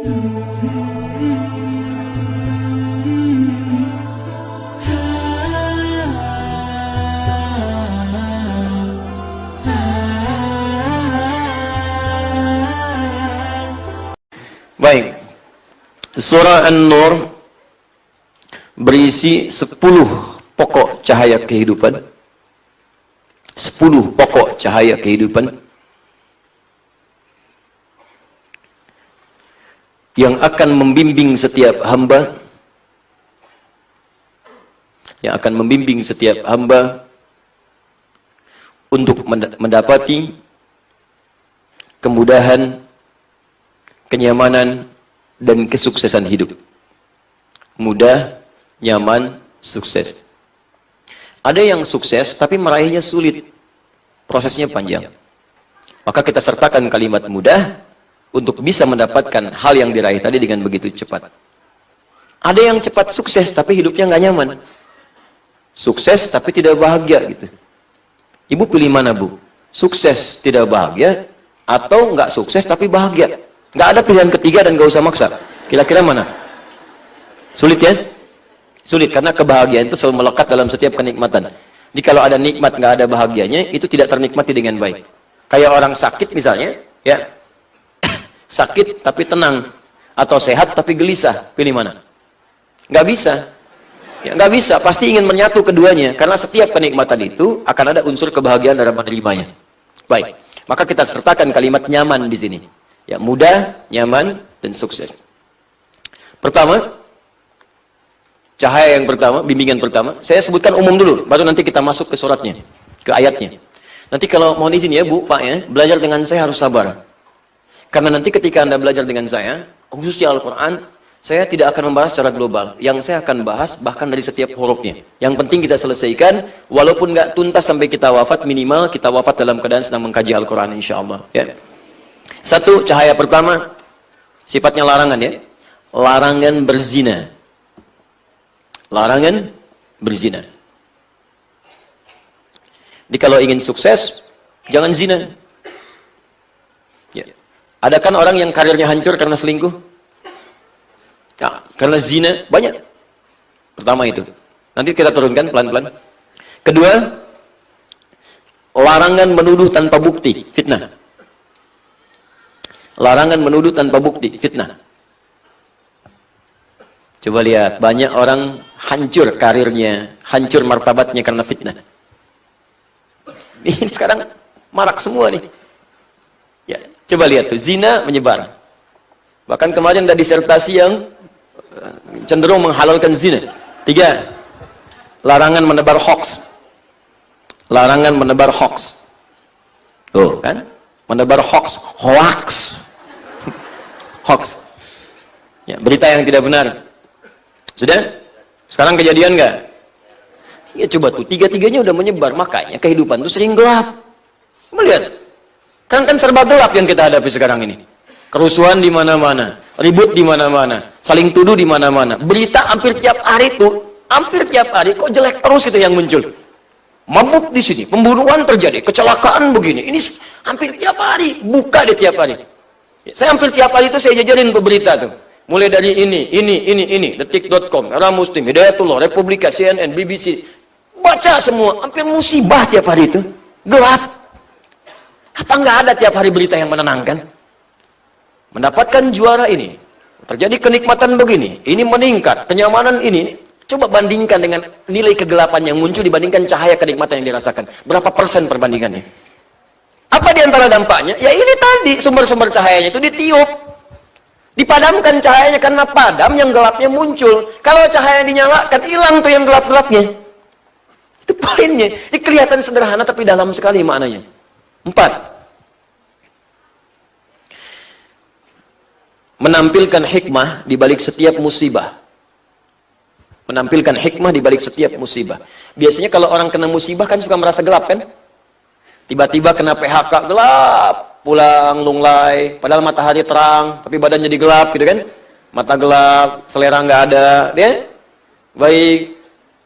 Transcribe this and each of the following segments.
Baik, surah An-Nur berisi 10 pokok cahaya kehidupan. 10 pokok cahaya kehidupan yang akan membimbing setiap hamba, untuk mendapati kemudahan, kenyamanan, dan kesuksesan hidup. Mudah, nyaman, sukses. Ada yang sukses tapi meraihnya sulit, prosesnya panjang. Maka kita sertakan kalimat mudah untuk bisa mendapatkan hal yang diraih tadi dengan begitu cepat. Ada yang cepat sukses tapi hidupnya nggak nyaman. Sukses tapi tidak bahagia gitu. Ibu pilih mana, Bu? Sukses tidak bahagia atau nggak sukses tapi bahagia? Nggak ada pilihan ketiga dan nggak usah maksa. Kira-kira mana? Sulit ya? Sulit karena kebahagiaan itu selalu melekat dalam setiap kenikmatan. Jadi kalau ada nikmat nggak ada bahagianya, itu tidak ternikmati dengan baik. Kayak orang sakit misalnya, ya sakit tapi tenang, atau sehat tapi gelisah, pilih mana? Nggak bisa. Ya, nggak bisa. Pasti ingin menyatu keduanya karena setiap kenikmatan itu akan ada unsur kebahagiaan dalam menerimanya. Baik, maka kita sertakan kalimat nyaman di sini. Ya, mudah, nyaman, dan sukses. Pertama, cahaya yang pertama, bimbingan pertama, saya sebutkan umum dulu, baru nanti kita masuk ke suratnya, ke ayatnya. Nanti kalau mohon izin ya Bu, Pak ya, belajar dengan saya harus sabar. Karena nanti ketika Anda belajar dengan saya, khususnya Al-Quran, saya tidak akan membahas secara global. Yang saya akan bahas bahkan dari setiap hurufnya. Yang penting kita selesaikan, walaupun nggak tuntas sampai kita wafat, minimal kita wafat dalam keadaan sedang mengkaji Al-Quran insya Allah. Ya. Satu, cahaya pertama, sifatnya larangan ya. Larangan berzina. Larangan berzina. Jadi kalau ingin sukses, jangan zina. Ya. Ada kan orang yang karirnya hancur karena selingkuh? Ya, karena zina banyak. Pertama itu. Nanti kita turunkan pelan-pelan. Kedua, larangan menuduh tanpa bukti, fitnah. Larangan menuduh tanpa bukti, fitnah. Coba lihat, banyak orang hancur karirnya, hancur martabatnya karena fitnah. Ini sekarang marak semua nih. Ya, coba lihat tuh, zina menyebar. Bahkan kemarin ada disertasi yang cenderung menghalalkan zina. 3, larangan menebar hoax. Larangan menebar hoax. Tuh kan, menebar hoax, hoax. Hoax. Ya, berita yang tidak benar. Sudah? Sekarang kejadian nggak? Ya coba tuh, 3-tiganya udah menyebar. Makanya kehidupan tuh sering gelap. Melihat, kan serba gelap yang kita hadapi sekarang ini. Kerusuhan di mana-mana, ribut di mana-mana, saling tuduh di mana-mana. Berita hampir tiap hari tuh, hampir tiap hari kok jelek terus gitu yang muncul. Mabuk di sini, pembunuhan terjadi, kecelakaan begini. Ini hampir tiap hari, buka deh tiap hari. Saya hampir tiap hari itu saya jajarin tuh berita tuh. Mulai dari ini, detik.com, Era Muslim, Hidayatullah, Republika, CNN, BBC. Baca semua, hampir musibah tiap hari itu. Gelap. Apa nggak ada tiap hari berita yang menenangkan? Mendapatkan juara ini, terjadi kenikmatan begini, ini meningkat, kenyamanan ini. Coba bandingkan dengan nilai kegelapan yang muncul dibandingkan cahaya kenikmatan yang dirasakan. Berapa persen perbandingannya? Apa di antara dampaknya? Ya ini tadi, sumber-sumber cahayanya itu ditiup. Dipadamkan cahayanya karena padam, yang gelapnya muncul. Kalau cahaya dinyalakan, hilang tuh yang gelap-gelapnya. Itu poinnya. Ini kelihatan sederhana tapi dalam sekali maknanya. 4. Menampilkan hikmah di balik setiap musibah. Menampilkan hikmah di balik setiap musibah. Biasanya kalau orang kena musibah kan suka merasa gelap kan? Tiba-tiba kena PHK, gelap. Pulang lunglai, padahal matahari terang, tapi badan jadi gelap gitu kan? Mata gelap, selera nggak ada, ya? Baik.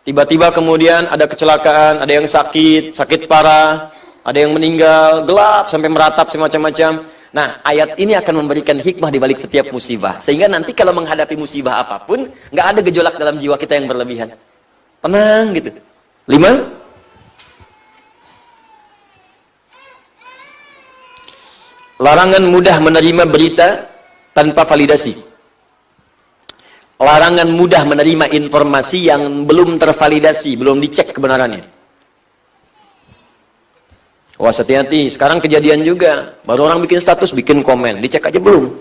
Tiba-tiba kemudian ada kecelakaan, ada yang sakit parah, ada yang meninggal, gelap sampai meratap semacam-macam. Nah, ayat ini akan memberikan hikmah di balik setiap musibah. Sehingga nanti kalau menghadapi musibah apapun, nggak ada gejolak dalam jiwa kita yang berlebihan. Tenang gitu. 5. Larangan mudah menerima berita tanpa validasi. Larangan mudah menerima informasi yang belum tervalidasi, belum dicek kebenarannya. Wah, hati-hati, sekarang kejadian juga. Baru orang bikin status, bikin komen, dicek aja belum.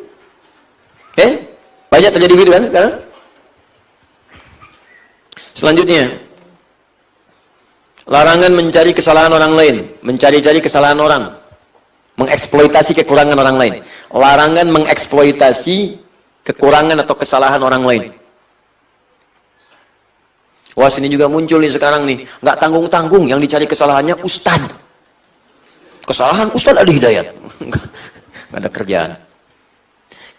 Banyak terjadi gitu kan sekarang. Selanjutnya, larangan mencari kesalahan orang lain, mencari-cari kesalahan orang, mengeksploitasi kekurangan orang lain. Larangan mengeksploitasi kekurangan atau kesalahan orang lain. Wah, sini juga muncul nih sekarang nih, nggak tanggung-tanggung yang dicari kesalahannya ustadz. Kesalahan ustadz ada hidayat. Nggak ada kerjaan.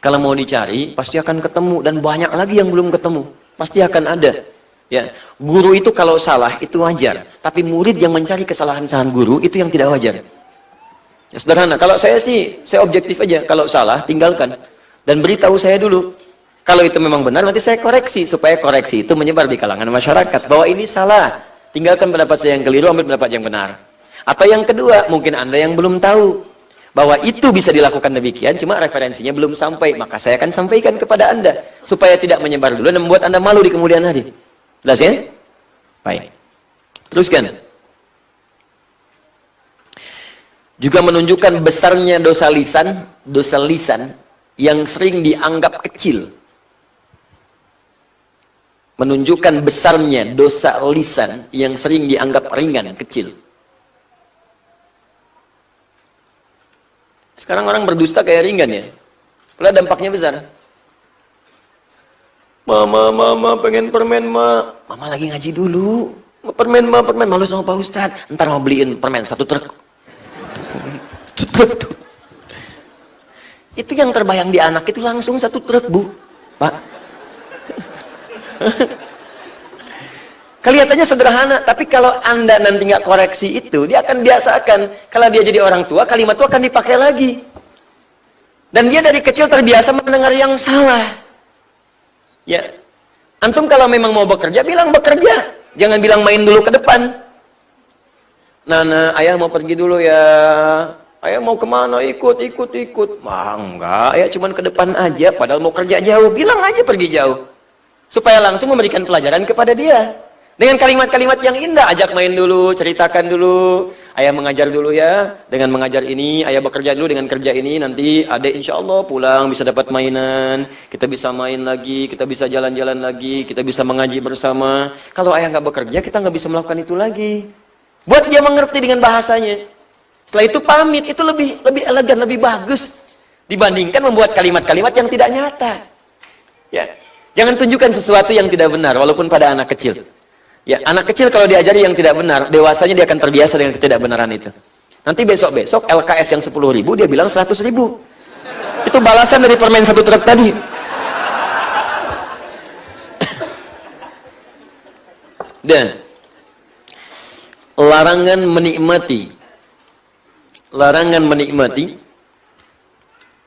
Kalau mau dicari, pasti akan ketemu. Dan banyak lagi yang belum ketemu. Pasti akan ada. Ya, guru itu kalau salah, itu wajar. Tapi murid yang mencari kesalahan-kesalahan guru, itu yang tidak wajar. Ya, sederhana. Kalau saya sih, saya objektif aja. Kalau salah, tinggalkan. Dan beritahu saya dulu. Kalau itu memang benar, nanti saya koreksi. Supaya koreksi itu menyebar di kalangan masyarakat. Bahwa ini salah. Tinggalkan pendapat saya yang keliru, ambil pendapat yang benar. Atau yang kedua, mungkin Anda yang belum tahu bahwa itu bisa dilakukan demikian, cuma referensinya belum sampai, maka saya akan sampaikan kepada Anda supaya tidak menyebar dulu dan membuat Anda malu di kemudian hari. Jelas ya? Baik. Teruskan. Juga menunjukkan besarnya dosa lisan yang sering dianggap kecil. Menunjukkan besarnya dosa lisan yang sering dianggap ringan, kecil. Sekarang orang berdusta kayak ringan ya. Padahal dampaknya besar. Mama pengen permen, ma. Mama lagi ngaji dulu. Permen, malu sama Pak Ustadz. Ntar mau beliin permen 1 truk. Itu yang terbayang di anak itu langsung 1 truk, Bu. Pak. Kelihatannya sederhana, tapi kalau Anda nanti nggak koreksi itu, dia akan biasakan. Kalau dia jadi orang tua, kalimat itu akan dipakai lagi. Dan dia dari kecil terbiasa mendengar yang salah. Ya, antum kalau memang mau bekerja, bilang bekerja. Jangan bilang main dulu ke depan. Nana, ayah mau pergi dulu ya. Ayah mau kemana? Ikut. Wah, enggak, ayah cuman ke depan aja. Padahal mau kerja jauh. Bilang aja pergi jauh. Supaya langsung memberikan pelajaran kepada dia. Dengan kalimat-kalimat yang indah, ajak main dulu, ceritakan dulu. Ayah mengajar dulu ya. Dengan mengajar ini, ayah bekerja dulu dengan kerja ini. Nanti adek insya Allah pulang bisa dapat mainan. Kita bisa main lagi, kita bisa jalan-jalan lagi, kita bisa mengaji bersama. Kalau ayah nggak bekerja, kita nggak bisa melakukan itu lagi. Buat dia mengerti dengan bahasanya. Setelah itu pamit, itu lebih elegan, lebih bagus. Dibandingkan membuat kalimat-kalimat yang tidak nyata. Ya, jangan tunjukkan sesuatu yang tidak benar, walaupun pada anak kecil. Ya, anak kecil kalau diajari yang tidak benar, dewasanya dia akan terbiasa dengan ketidakbenaran itu. Nanti besok-besok LKS yang 10.000 dia bilang 100.000. Itu balasan dari permen 1 truk tadi. Dan larangan menikmati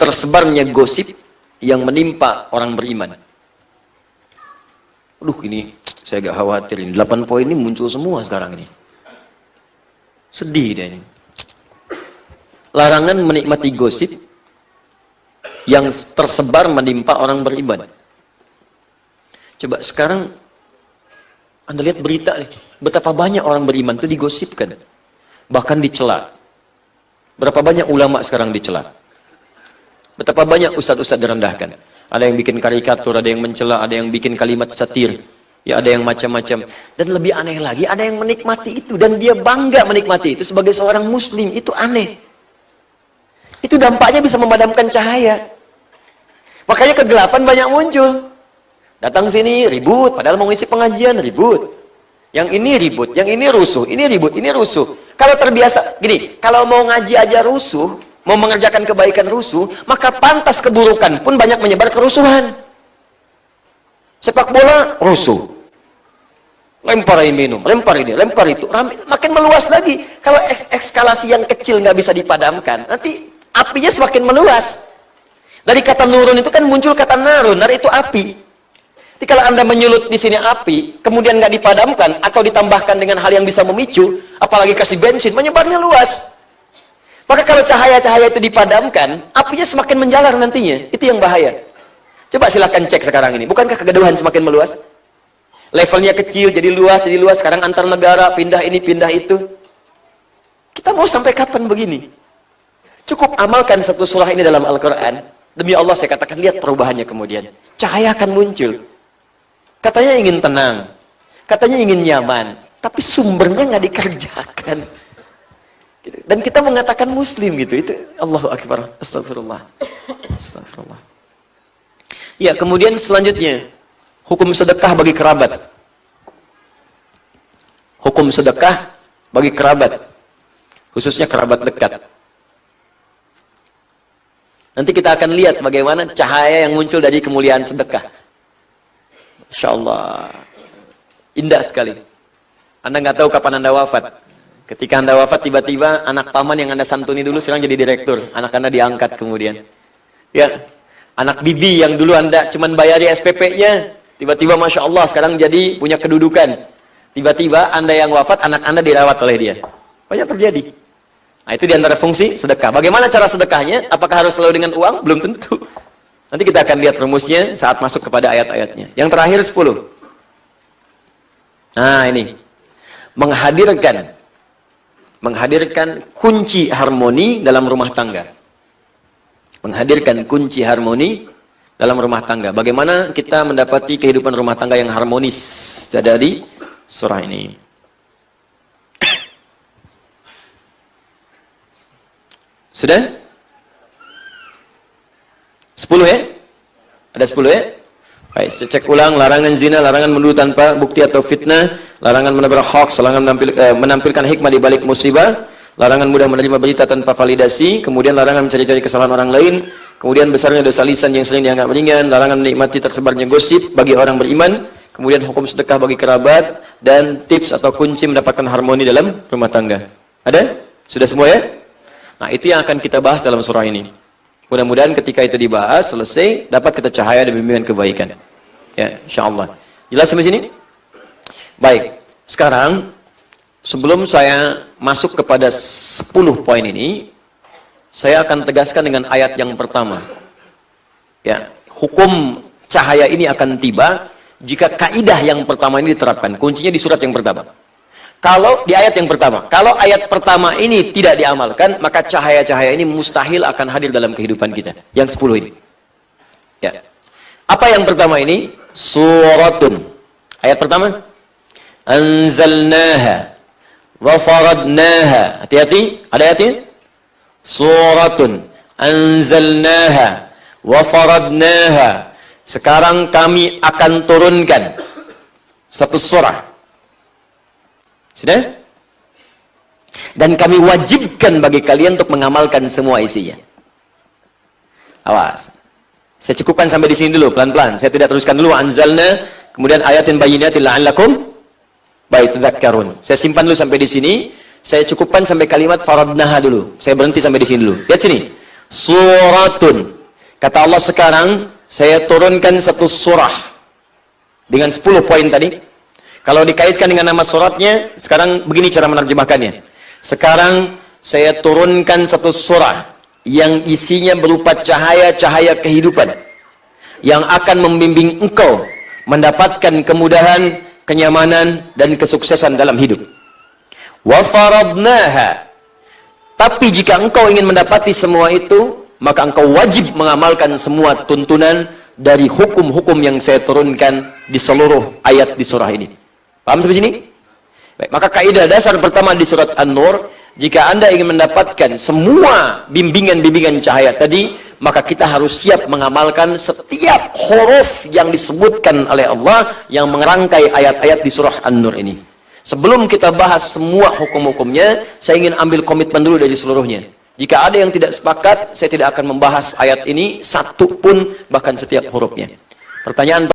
tersebarnya gosip yang menimpa orang beriman. Aduh, ini saya agak khawatir ini. 8 poin ini muncul semua sekarang ini. Sedih deh ini. Larangan menikmati gosip yang tersebar menimpa orang beriman. Coba sekarang Anda lihat berita nih. Betapa banyak orang beriman itu digosipkan. Bahkan dicela. Berapa banyak ulama sekarang dicela. Betapa banyak ustadz-ustadz direndahkan. Ada yang bikin karikatur, ada yang mencela, ada yang bikin kalimat satir. Ya, ada yang macam-macam. Dan lebih aneh lagi, ada yang menikmati itu. Dan dia bangga menikmati itu sebagai seorang muslim. Itu aneh. Itu dampaknya bisa memadamkan cahaya. Makanya kegelapan banyak muncul. Datang sini, ribut. Padahal mau ngisi pengajian, ribut. Yang ini ribut, yang ini rusuh. Ini ribut, ini rusuh. Kalau terbiasa, gini, kalau mau ngaji aja rusuh, mau mengerjakan kebaikan rusuh, maka pantas keburukan pun banyak menyebar kerusuhan. Sepak bola, rusuh. Lempar ini minum, lempar ini, lempar itu. Makin meluas lagi. Kalau eskalasi yang kecil nggak bisa dipadamkan, nanti apinya semakin meluas. Dari kata nurun itu kan muncul kata narun, nar itu api. Jadi kalau Anda menyulut di sini api, kemudian nggak dipadamkan atau ditambahkan dengan hal yang bisa memicu, apalagi kasih bensin, menyebarnya luas. Maka kalau cahaya-cahaya itu dipadamkan, apinya semakin menjalar nantinya. Itu yang bahaya. Coba silakan cek sekarang ini. Bukankah kegaduhan semakin meluas? Levelnya kecil, jadi luas. Sekarang antar negara, pindah ini, pindah itu. Kita mau sampai kapan begini? Cukup amalkan satu surah ini dalam Al-Quran. Demi Allah saya katakan, lihat perubahannya kemudian. Cahaya akan muncul. Katanya ingin tenang. Katanya ingin nyaman. Tapi sumbernya nggak dikerjakan. Gitu. Dan kita mengatakan muslim gitu. Itu Allahu Akbar. Astagfirullah. Astagfirullah. Ya, kemudian selanjutnya. Hukum sedekah bagi kerabat. Hukum sedekah bagi kerabat. Khususnya kerabat dekat. Nanti kita akan lihat bagaimana cahaya yang muncul dari kemuliaan sedekah. Insya Allah. Indah sekali. Anda nggak tahu kapan Anda wafat. Ketika Anda wafat, tiba-tiba anak paman yang Anda santuni dulu sekarang jadi direktur. Anak Anda diangkat kemudian. Ya, anak bibi yang dulu Anda cuman bayari SPP-nya, tiba-tiba Masya Allah sekarang jadi punya kedudukan. Tiba-tiba Anda yang wafat, anak Anda dirawat oleh dia. Banyak terjadi. Nah, itu diantara fungsi sedekah. Bagaimana cara sedekahnya? Apakah harus selalu dengan uang? Belum tentu. Nanti kita akan lihat rumusnya saat masuk kepada ayat-ayatnya. Yang terakhir 10. Nah, ini. Menghadirkan kunci harmoni dalam rumah tangga. Menghadirkan kunci harmoni dalam rumah tangga. Bagaimana kita mendapati kehidupan rumah tangga yang harmonis dari surah ini. Sudah? 10 ya? Ada 10 ya? Baik, saya cek ulang. Larangan zina, larangan menuduh tanpa bukti atau fitnah, larangan menebar hoax, larangan menampilkan hikmah di balik musibah, larangan mudah menerima berita tanpa validasi, kemudian larangan mencari-cari kesalahan orang lain, kemudian besarnya dosa lisan yang sering dianggap ringan, larangan menikmati tersebarnya gosip bagi orang beriman, kemudian hukum sedekah bagi kerabat, dan tips atau kunci mendapatkan harmoni dalam rumah tangga. Ada? Sudah semua ya? Nah, itu yang akan kita bahas dalam surah ini. Mudah-mudahan ketika itu dibahas, selesai, dapat kita cahaya dan bimbingan kebaikan. Ya, insyaAllah. Jelas sampai sini? Baik. Sekarang, sebelum saya masuk kepada 10 poin ini, saya akan tegaskan dengan ayat yang pertama. Ya, hukum cahaya ini akan tiba jika kaidah yang pertama ini diterapkan. Kuncinya di surat yang pertama. Kalau di ayat yang pertama, kalau ayat pertama ini tidak diamalkan, maka cahaya-cahaya ini mustahil akan hadir dalam kehidupan kita. Yang 10 ini. Ya. Apa yang pertama ini? Suratun. Ayat pertama. Anzalnaha wa faradnaha. Hati-hati, ada ayatnya? Suratun. Anzalnaha wa faradnaha. Sekarang kami akan turunkan satu surah. Sudah? Dan kami wajibkan bagi kalian untuk mengamalkan semua isinya. Awas. Saya cukupkan sampai di sini dulu, pelan-pelan. Saya tidak teruskan dulu. Anzalna, kemudian ayatin bayyinatin la'allakum tadhakkarun. Saya simpan dulu sampai di sini. Saya cukupkan sampai kalimat faradnaha dulu. Saya berhenti sampai di sini dulu. Lihat sini. Suratun. Kata Allah sekarang, saya turunkan satu surah. Dengan 10 poin tadi. Kalau dikaitkan dengan nama suratnya, sekarang begini cara menerjemahkannya. Sekarang saya turunkan satu surah yang isinya berupa cahaya-cahaya kehidupan yang akan membimbing engkau mendapatkan kemudahan, kenyamanan, dan kesuksesan dalam hidup. Wa faradnaha. Tapi jika engkau ingin mendapati semua itu, maka engkau wajib mengamalkan semua tuntunan dari hukum-hukum yang saya turunkan di seluruh ayat di surah ini. Paham sampai sini? Baik, maka kaidah dasar pertama di surat An-Nur, jika Anda ingin mendapatkan semua bimbingan-bimbingan cahaya tadi, maka kita harus siap mengamalkan setiap huruf yang disebutkan oleh Allah yang merangkai ayat-ayat di surah An-Nur ini. Sebelum kita bahas semua hukum-hukumnya, saya ingin ambil komitmen dulu dari seluruhnya. Jika ada yang tidak sepakat, saya tidak akan membahas ayat ini satu pun, bahkan setiap hurufnya. Pertanyaan